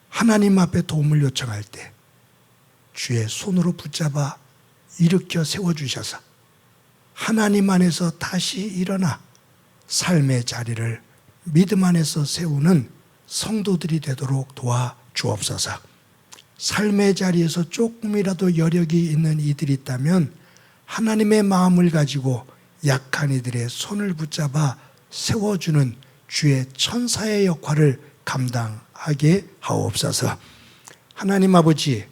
하나님 앞에 도움을 요청할 때 주의 손으로 붙잡아 일으켜 세워주셔서 하나님 안에서 다시 일어나 삶의 자리를 믿음 안에서 세우는 성도들이 되도록 도와주옵소서. 삶의 자리에서 조금이라도 여력이 있는 이들이 있다면 하나님의 마음을 가지고 약한 이들의 손을 붙잡아 세워주는 주의 천사의 역할을 감당하게 하옵소서. 하나님 아버지,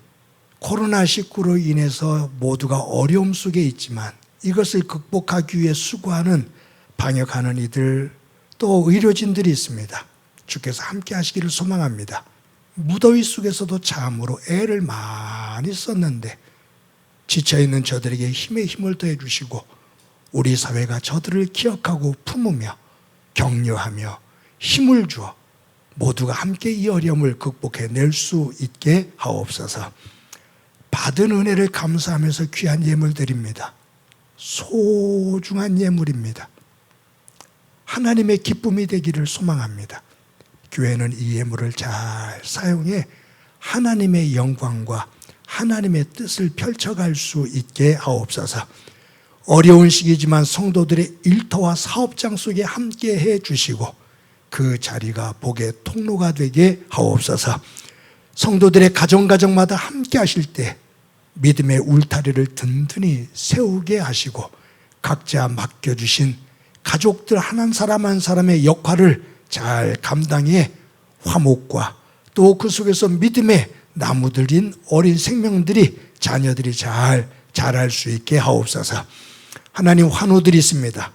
코로나19로 인해서 모두가 어려움 속에 있지만 이것을 극복하기 위해 수고하는 방역하는 이들 또 의료진들이 있습니다. 주께서 함께 하시기를 소망합니다. 무더위 속에서도 참으로 애를 많이 썼는데 지쳐있는 저들에게 힘에 힘을 더해 주시고 우리 사회가 저들을 기억하고 품으며 격려하며 힘을 주어 모두가 함께 이 어려움을 극복해낼 수 있게 하옵소서. 받은 은혜를 감사하면서 귀한 예물 드립니다. 소중한 예물입니다. 하나님의 기쁨이 되기를 소망합니다. 교회는 이 예물을 잘 사용해 하나님의 영광과 하나님의 뜻을 펼쳐갈 수 있게 하옵소서. 어려운 시기지만 성도들의 일터와 사업장 속에 함께 해 주시고 그 자리가 복의 통로가 되게 하옵소서. 성도들의 가정마다 함께 하실 때 믿음의 울타리를 든든히 세우게 하시고 각자 맡겨주신 가족들 한 사람 한 사람의 역할을 잘 감당해 화목과 또 그 속에서 믿음의 나무들인 어린 생명들이 자녀들이 잘 자랄 수 있게 하옵소서. 하나님, 환우들이 있습니다.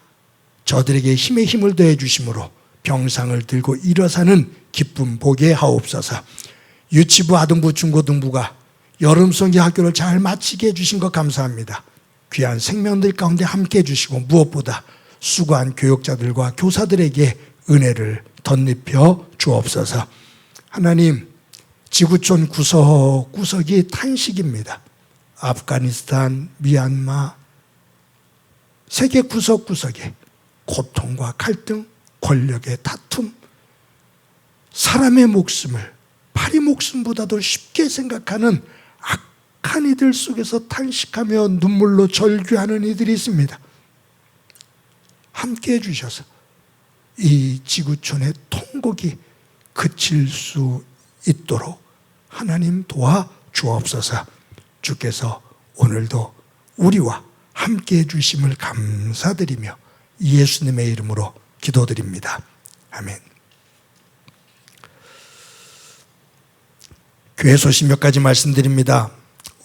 저들에게 힘에 힘을 더해 주심으로 병상을 들고 일어서는 기쁨 보게 하옵소서. 유치부, 아동부, 중고등부가 여름송이 학교를 잘 마치게 해주신 것 감사합니다. 귀한 생명들 가운데 함께 해주시고 무엇보다 수고한 교육자들과 교사들에게 은혜를 덧입혀 주옵소서. 하나님, 지구촌 구석구석이 탄식입니다. 아프가니스탄, 미얀마, 세계 구석구석에 고통과 갈등, 권력의 다툼, 사람의 목숨을 파리 목숨보다도 쉽게 생각하는 악한 이들 속에서 탄식하며 눈물로 절규하는 이들이 있습니다. 함께 해주셔서 이 지구촌의 통곡이 그칠 수 있도록 하나님 도와주옵소서. 주께서 오늘도 우리와 함께 해주심을 감사드리며 예수님의 이름으로 기도드립니다. 아멘. 교회 소식 몇 가지 말씀드립니다.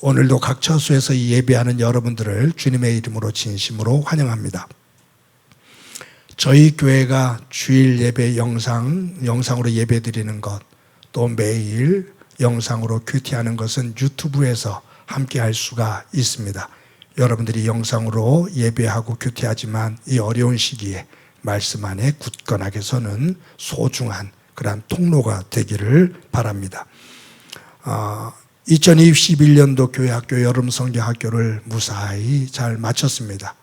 오늘도 각 처소에서 예배하는 여러분들을 주님의 이름으로 진심으로 환영합니다. 저희 교회가 주일 예배 영상으로 예배 드리는 것, 또 매일 영상으로 큐티하는 것은 유튜브에서 함께 할 수가 있습니다. 여러분들이 영상으로 예배하고 큐티하지만 이 어려운 시기에 말씀 안에 굳건하게 서는 소중한 그러한 통로가 되기를 바랍니다. 2021년도 교회학교 여름성경학교를 무사히 잘 마쳤습니다.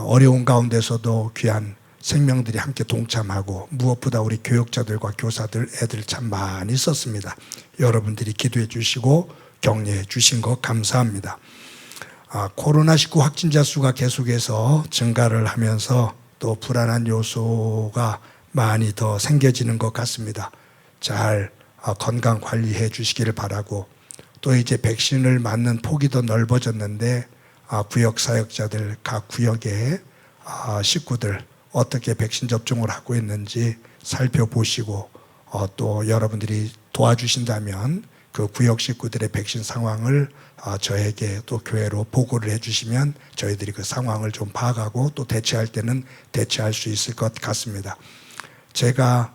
어려운 가운데서도 귀한 생명들이 함께 동참하고 무엇보다 우리 교육자들과 교사들 애들 참 많이 썼습니다. 여러분들이 기도해 주시고 격려해 주신 것 감사합니다. 코로나19 확진자 수가 계속해서 증가를 하면서 또 불안한 요소가 많이 더 생겨지는 것 같습니다. 잘 건강 관리해 주시기를 바라고, 또 이제 백신을 맞는 폭이 더 넓어졌는데 구역 사역자들 각 구역의 식구들 어떻게 백신 접종을 하고 있는지 살펴보시고 또 여러분들이 도와주신다면 그 구역 식구들의 백신 상황을 저에게 또 교회로 보고를 해주시면 저희들이 그 상황을 좀 봐가고 또 대처할 때는 대처할 수 있을 것 같습니다. 제가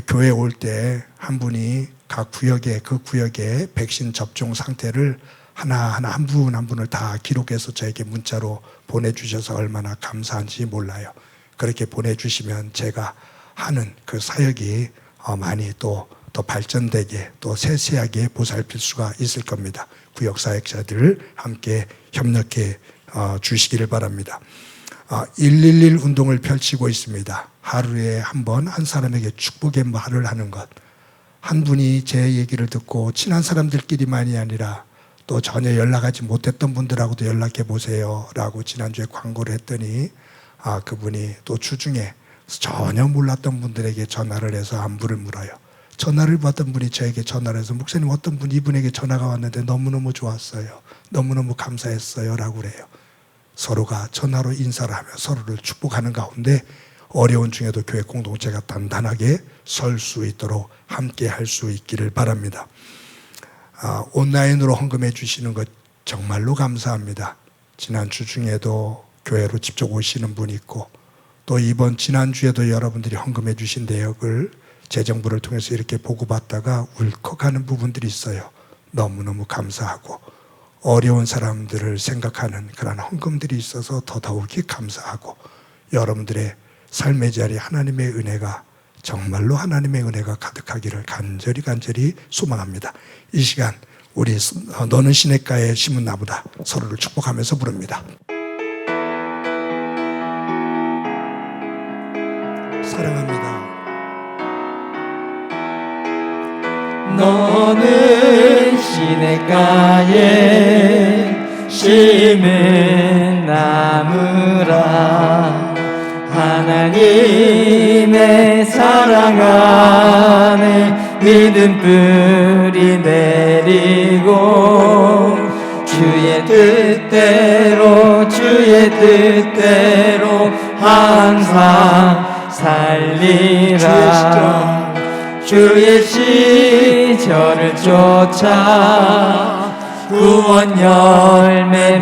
교회 올 때 한 분이 각 구역에 그 구역의 백신 접종 상태를 하나하나 한 분 한 분을 다 기록해서 저에게 문자로 보내주셔서 얼마나 감사한지 몰라요. 그렇게 보내주시면 제가 하는 그 사역이 많이 또 더 발전되게 또 세세하게 보살필 수가 있을 겁니다. 구역 사역자들 함께 협력해 주시기를 바랍니다. 111 운동을 펼치고 있습니다. 하루에 한 번 한 사람에게 축복의 말을 하는 것. 한 분이 제 얘기를 듣고 친한 사람들끼리만이 아니라 또 전혀 연락하지 못했던 분들하고도 연락해 보세요 라고 지난주에 광고를 했더니 그분이 또 주중에 전혀 몰랐던 분들에게 전화를 해서 안부를 물어요. 전화를 받던 분이 저에게 전화를 해서 목사님 어떤 분 이분에게 전화가 왔는데 너무너무 좋았어요. 너무너무 감사했어요 라고 그래요. 서로가 전화로 인사를 하며 서로를 축복하는 가운데 어려운 중에도 교회 공동체가 단단하게 설 수 있도록 함께 할 수 있기를 바랍니다. 온라인으로 헌금해 주시는 것 정말로 감사합니다. 지난주 중에도 교회로 직접 오시는 분이 있고 또 지난주에도 여러분들이 헌금해 주신 내역을 재정부를 통해서 이렇게 보고받다가 울컥하는 부분들이 있어요. 너무너무 감사하고 어려운 사람들을 생각하는 그런 헌금들이 있어서 더더욱이 감사하고 여러분들의 삶의 자리에 하나님의 은혜가 정말로 하나님의 은혜가 가득하기를 간절히 소망합니다. 이 시간 우리 너는 시냇가에 심은 나무다 서로를 축복하면서 부릅니다. 사랑합니다. 너는 시냇가에 심은 나무라 하나님의 사랑 안에 믿음 뿌리 내리고 주의 뜻대로 항상 살리라 주의 시절을 쫓아 구원 열매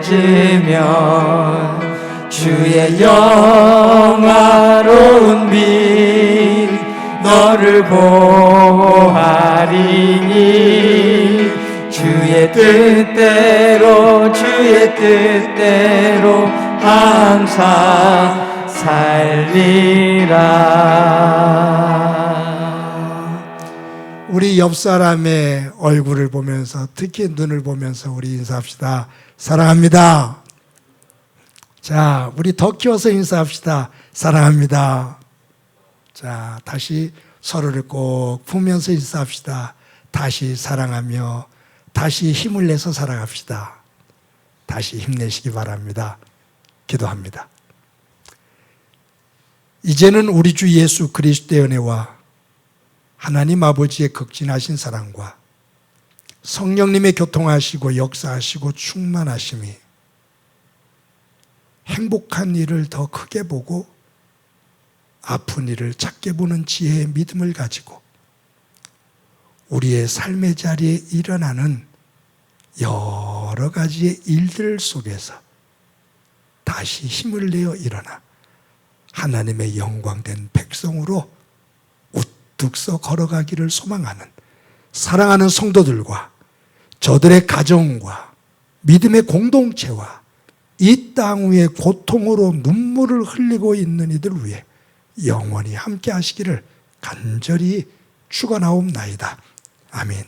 맺으면 주의 영화로운 빛 너를 보호하리니 주의 뜻대로 항상 살리라. 우리 옆 사람의 얼굴을 보면서 특히 눈을 보면서 우리 인사합시다. 사랑합니다. 자, 우리 더 키워서 인사합시다. 사랑합니다. 자, 다시 서로를 꼭 품으면서 인사합시다. 다시 사랑하며 다시 힘을 내서 살아갑시다. 다시 힘내시기 바랍니다. 기도합니다. 이제는 우리 주 예수 그리스도의 은혜와 하나님 아버지의 극진하신 사랑과 성령님의 교통하시고 역사하시고 충만하심이 행복한 일을 더 크게 보고 아픈 일을 작게 보는 지혜의 믿음을 가지고 우리의 삶의 자리에 일어나는 여러 가지의 일들 속에서 다시 힘을 내어 일어나 하나님의 영광된 백성으로 우뚝 서 걸어가기를 소망하는 사랑하는 성도들과 저들의 가정과 믿음의 공동체와 이 땅 위에 고통으로 눈물을 흘리고 있는 이들 위해 영원히 함께 하시기를 간절히 축원하옵나이다. 아멘.